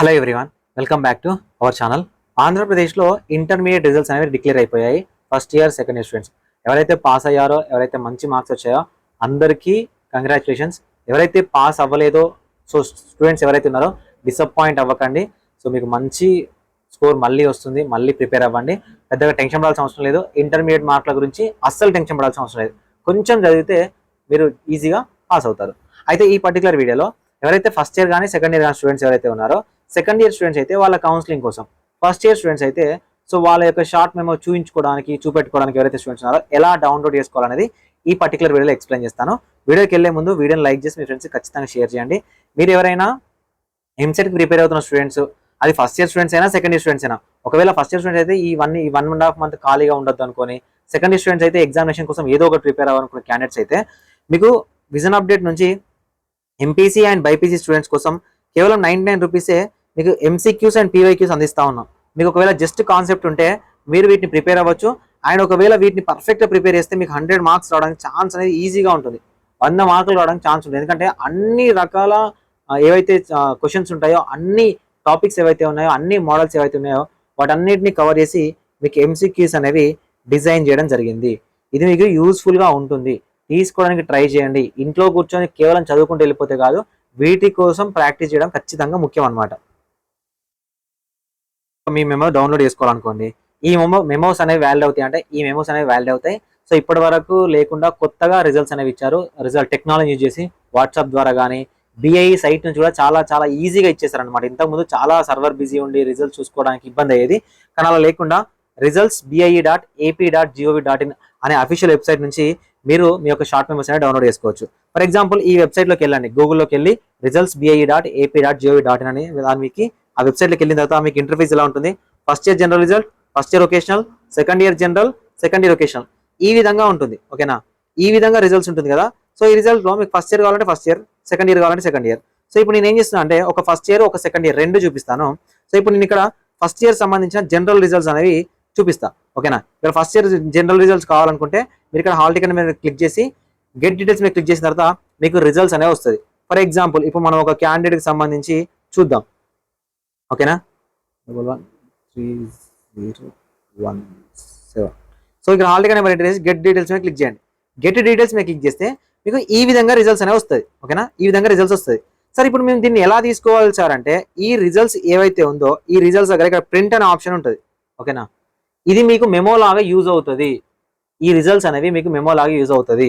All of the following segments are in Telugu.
Hello everyone, welcome back to our channel. ఆంధ్రప్రదేశ్లో ఇంటర్మీడియట్ రిజల్ట్స్ అనేవి డిక్లేర్ అయిపోయాయి. First year second year students ఎవరైతే పాస్ అయ్యారో, ఎవరైతే మంచి మార్క్స్ వచ్చాయో అందరికీ కంగ్రాచులేషన్స్. ఎవరైతే పాస్ అవ్వలేదో, సో స్టూడెంట్స్ ఎవరైతే ఉన్నారో డిసప్పాయింట్ అవ్వకండి. సో మీకు మంచి స్కోర్ మళ్ళీ వస్తుంది, మళ్ళీ ప్రిపేర్ అవ్వండి. పెద్దగా టెన్షన్ పడాల్సిన అవసరం లేదు. ఇంటర్మీడియట్ మార్కుల గురించి అస్సలు టెన్షన్ పడాల్సిన అవసరం లేదు. కొంచెం చదివితే మీరు ఈజీగా పాస్ అవుతారు. అయితే ఈ పర్టికులర్ వీడియోలో ఎవరైతే ఫస్ట్ ఇయర్ కానీ సెకండ్ ఇయర్ కానీ స్టూడెంట్స్ ఎవరైతే ఉన్నారో, సెకండ్ ఇయర్ స్టూడెంట్స్ అయితే వాళ్ళ కౌన్సిలింగ్ కోసం, ఫస్ట్ ఇయర్ స్టూడెంట్స్ అయితే సో వాళ్ళ యొక్క షార్ట్ మెమో చూపెట్టుకోవడానికి ఎవరైతే స్టూడెంట్స్ ఉన్నారో ఎలా డౌన్లోడ్ చేసుకోవాలనేది ఈ పర్టికులర్ వీడియోలో ఎక్స్ప్లెయిన్ చేస్తాను. వీడియోకి వెళ్ళే ముందు వీడియోని లైక్ చేసి మీ ఫ్రెండ్స్ ఖచ్చితంగా షేర్ చేయండి. మీరు ఎవరైనా ఎంసెట్కి ప్రిపేర్ అవుతున్న స్టూడెంట్స్, అది ఫస్ట్ ఇయర్ స్టూడెంట్స్ అయినా సెకండ్ ఇయర్ స్టూడెంట్స్ అయినా, ఒకవేళ ఫస్ట్ ఇయర్ స్టూడెంట్స్ అయితే ఈ 1.5 మంత్ ఖాళీగా ఉండొద్దు అనుకొని, సెకండ్ ఇయర్ స్టూడెంట్స్ అయితే ఎగ్జామినేషన్ కోసం ఏదో ఒకటి ప్రిపేర్ అవ్వాలనుకునే క్యాండిడేట్స్ అయితే మీకు విజన్ అప్డేట్ నుంచి ఎంపీసీ అండ్ బైపీసీ స్టూడెంట్స్ కోసం కేవలం 99 రూపీసే మీకు ఎంసీక్యూస్ అండ్ పీవైక్యూస్ అందిస్తా ఉన్నాం. మీకు ఒకవేళ జస్ట్ కాన్సెప్ట్ ఉంటే మీరు వీటిని ప్రిపేర్ అవ్వచ్చు. అండ్ ఒకవేళ వీటిని పర్ఫెక్ట్గా ప్రిపేర్ చేస్తే మీకు 100 మార్క్స్ రావడానికి ఛాన్స్ అనేది ఈజీగా ఉంటుంది. 100 మార్కులు రావడానికి ఛాన్స్ ఉంటుంది. ఎందుకంటే అన్ని రకాల ఏవైతే క్వశ్చన్స్ ఉంటాయో, అన్ని టాపిక్స్ ఏవైతే ఉన్నాయో, అన్ని మోడల్స్ ఏవైతే ఉన్నాయో వాటన్నిటిని కవర్ చేసి మీకు ఎంసీక్యూస్ అనేవి డిజైన్ చేయడం జరిగింది. ఇది మీకు యూస్ఫుల్గా ఉంటుంది, తీసుకోవడానికి ట్రై చేయండి. ఇంట్లో కూర్చొని కేవలం చదువుకుంటూ వెళ్ళిపోతే కాదు, వీటి కోసం ప్రాక్టీస్ చేయడం ఖచ్చితంగా ముఖ్యం అన్నమాట. మీ మెమో డౌన్లోడ్ చేసుకోవాలనుకోండి, ఈ మెమోస్ అనేవి వ్యాలిడ్ అవుతాయి. అంటే ఈ మెమోస్ అనేవి వ్యాలిడ్ అవుతాయి. సో ఇప్పటి వరకు లేకుండా కొత్తగా రిజల్ట్స్ అనేవి ఇచ్చారు. రిజల్ట్ టెక్నాలజీ యూజ్ చేసి వాట్సాప్ ద్వారా కానీ బిఐఈ సైట్ నుంచి కూడా చాలా ఈజీగా ఇచ్చేసారనమాట. ఇంతకుముందు చాలా సర్వర్ బిజీ ఉండి రిజల్ట్స్ చూసుకోవడానికి ఇబ్బంది అయ్యేది. కానీ అలా లేకుండా results.bie.ap.gov.in అనే అఫీషియల్ వెబ్సైట్ నుంచి మీరు మీ యొక్క షార్ట్ మెమోస్ అనేది డౌన్లోడ్ చేసుకోవచ్చు. ఫర్ ఎగ్జాంపుల్ ఈ వెబ్సైట్లోకి వెళ్ళండి, గూగుల్లోకి వెళ్ళి results.bie.ap.gov.in అని మీకు ఆ వెబ్సైట్లోకి వెళ్ళిన తర్వాత మీకు ఇంటర్ఫేస్ ఎలా ఉంటుంది. First year general result, first year vocational, second year general, second year vocational, ఈ విధంగా ఉంటుంది. ఓకేనా, ఈ విధంగా రిజల్ట్స్ ఉంటుంది కదా. సో ఈ రిజల్ట్లో మీకు ఫస్ట్ ఇయర్ కావాలంటే ఫస్ట్ ఇయర్, సెకండ్ ఇయర్ కావాలంటే సెకండ్ ఇయర్. సో ఇప్పుడు నేను ఏం చేస్తున్నా అంటే ఒక ఫస్ట్ ఇయర్ ఒక సెకండ్ ఇయర్ రెండు చూపిస్తాను. సో ఇప్పుడు నేను ఇక్కడ ఫస్ట్ ఇయర్ సంబంధించిన జనరల్ రిజల్ట్స్ అనేవి చూపిస్తా. ఓకేనా, ఇక్కడ ఫస్ట్ ఇయర్ జనరల్ రిజల్ట్స్ కావాలనుకుంటే మీరు ఇక్కడ హాల్ టికెట్ మీద క్లిక్ చేసి గెట్ డీటెయిల్స్ మీద క్లిక్ చేసిన తర్వాత మీకు రిజల్ట్స్ అనేవి వస్తుంది. ఫర్ ఎగ్జాంపుల్ ఇప్పుడు మనం ఒక క్యాండిడేట్కి సంబంధించి చూద్దాం. ఓకేనా, 1130117. సో ఇక్కడ హాల్ టికెట్ నెంబర్ ఎంటర్ చేసి గెట్ డీటెయిల్స్ మీద క్లిక్ చేయండి. గెట్ డీటెయిల్స్ మీద క్లిక్ చేస్తే మీకు ఈ విధంగా రిజల్ట్స్ అనేవి వస్తుంది. ఓకేనా, ఈ విధంగా రిజల్ట్స్ వస్తుంది. సార్ ఇప్పుడు మేము దీన్ని ఎలా తీసుకోవాలి సార్ అంటే, ఈ రిజల్ట్స్ ఏవైతే ఉందో ఈ రిజల్ట్స్ దగ్గర ఇక్కడ ప్రింట్ అనే ఆప్షన్ ఉంటుంది. ఓకేనా, ఇది మీకు మెమో లాగా యూజ్ అవుతుంది. ఈ రిజల్ట్స్ అనేవి మీకు మెమో లాగా యూజ్ అవుతుంది.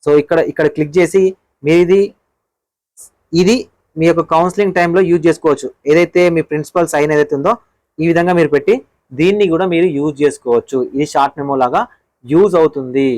సో ఇక్కడ క్లిక్ చేసి మీరు ఇది మీ యొక్క కౌన్సిలింగ్ టైంలో యూజ్ చేసుకోవచ్చు. ఏదైతే మీ ప్రిన్సిపల్ సైన్ ఏదైతే ఉందో ఈ విధంగా మీరు పెట్టి దీన్ని కూడా మీరు యూజ్ చేసుకోవచ్చు. ఇది షార్ట్ మెమో లాగా యూజ్ అవుతుంది.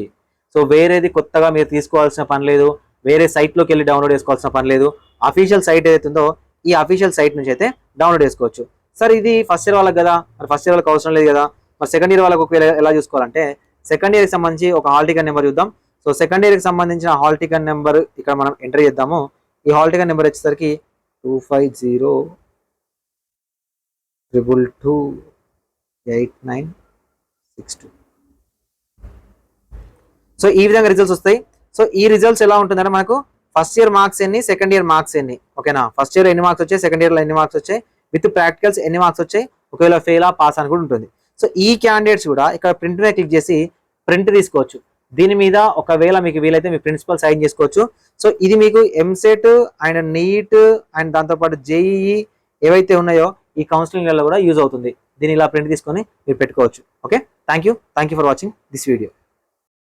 సో వేరేది కొత్తగా మీరు తీసుకోవాల్సిన పని లేదు, వేరే సైట్లోకి వెళ్ళి డౌన్లోడ్ చేసుకోవాల్సిన పని లేదు. అఫీషియల్ సైట్ ఏదైతే ఉందో ఈ అఫీషియల్ సైట్ నుంచి అయితే డౌన్లోడ్ చేసుకోవచ్చు. సార్ ఇది ఫస్ట్ ఇయర్ వాళ్ళకి కదా, మరి ఫస్ట్ ఇయర్ వాళ్ళకి అవసరం లేదు కదా, మరి సెకండ్ ఇయర్ వాళ్ళకి ఒకవేళ ఎలా చూసుకోవాలంటే, సెకండ్ ఇయర్కి సంబంధించి ఒక హాల్ టికెట్ నెంబర్ చూద్దాం. సో సెకండ్ ఇయర్కి సంబంధించిన హాల్ టికెట్ నెంబర్ ఇక్కడ మనం ఎంటర్ చేద్దాము. ఈ హాల్ టికెట్ నెంబర్ వచ్చేసరికి 2502228962. సో ఈ విధంగా రిజల్ట్స్ వస్తాయి. సో ఈ రిజల్ట్స్ ఎలా ఉంటుందంటే మనకు ఫస్ట్ ఇయర్ మార్క్స్ ఎన్ని, సెకండ్ ఇయర్ మార్క్స్ ఎన్ని. ఓకేనా, ఫస్ట్ ఇయర్ ఎన్ని మార్క్స్ వచ్చాయి, సెకండ్ ఇయర్లో ఎన్ని మార్క్స్ వచ్చాయి, విత్ ప్రాక్టికల్స్ ఎన్ని మార్క్స్ వచ్చాయి, ఒకవేళ ఫెయిల్ పాస్ అని కూడా ఉంటుంది. సో ఈ క్యాండిడేట్స్ కూడా ఇక్కడ ప్రింట్ మీద క్లిక్ చేసి ప్రింట్ తీసుకోవచ్చు. దీని మీద ఒకవేళ మీకు వీలైతే మీ ప్రిన్సిపల్ సైన్ చేసుకోవచ్చు. సో ఇది మీకు ఎంసెట్ అండ్ నీట్ అండ్ దాంతోపాటు జేఈఈ ఏవైతే ఉన్నాయో ఈ కౌన్సిలింగ్లలో కూడా యూజ్ అవుతుంది. దీన్ని ఇలా ప్రింట్ తీసుకొని మీరు పెట్టుకోవచ్చు. Okay, thank you for watching this video.